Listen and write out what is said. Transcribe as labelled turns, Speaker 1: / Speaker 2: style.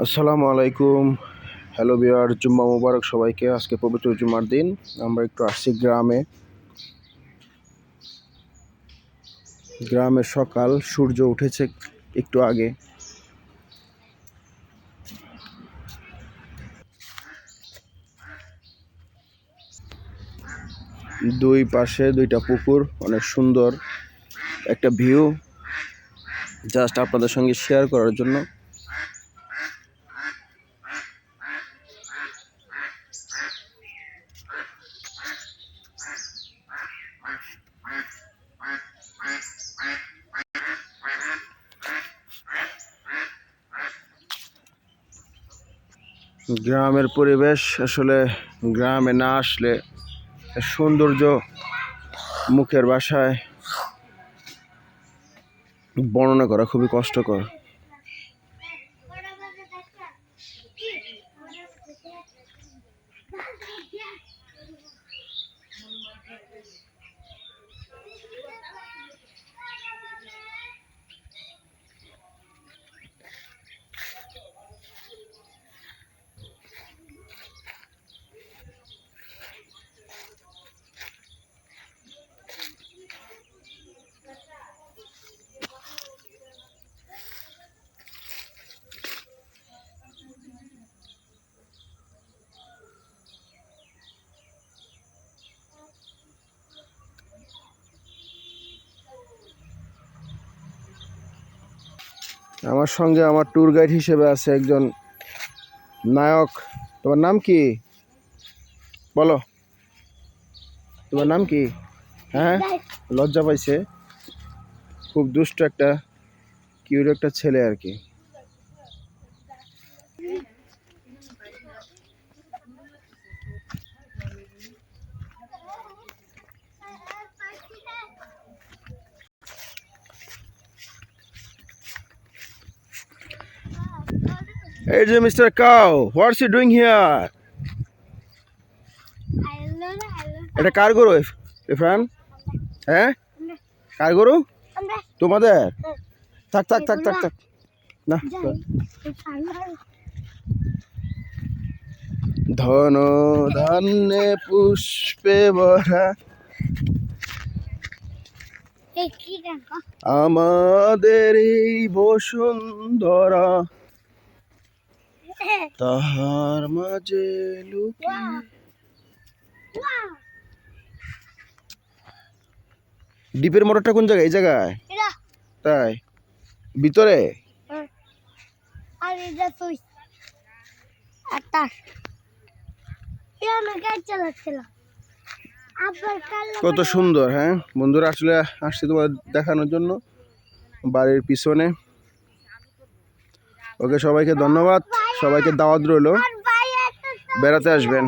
Speaker 1: আসসালামু আলাইকুম। Hello viewer, জুম্মা মুবারক সবাইকে। আজকে পবিত্র জুম্মার দিন। আমরা একটু আসছি গ্রামে সকাল, সূর্য উঠেছে একটু আগে। দুই পাশে দুইটা পুকুর, অনেক সুন্দর একটা ভিউ, জাস্ট আপনাদের সঙ্গে শেয়ার করার জন্য। গ্রামের পরিবেশ আসলে গ্রামে না আসলে সৌন্দর্য মুখের ভাষায় বর্ণনা করা খুবই কষ্টকর। আমার সঙ্গে আমার ট্যুর গাইড হিসেবে আছে একজন নায়ক। তোমার নাম কি? বলো, তোমার নাম কি? হ্যাঁ, লজ্জা পাইছে। খুব দুষ্ট একটা কিউট একটা ছেলে আর কি। এই যে mister cow, what's you doing here? এটা কার গরু ইরফান? হ্যাঁ, কার গরু? তোমাদের? থাক থাক থাক থাক থাক না। ধন ধান্যে পুষ্পে ভরা আমাদের এই বসুন্ধরা, তাহার মাঝে লুকিয়ে। ডিপের মোটরটা কোন জায়গায়? এই জায়গায়? তাই? ভিতরে? কত সুন্দর। হ্যাঁ বন্ধুরা, আসলে আসছি তোমার দেখানোর জন্য বাড়ির পিছনে। ওকে, সবাইকে ধন্যবাদ, সবাইকে দাওয়াত রইল, বেড়াতে আসবেন।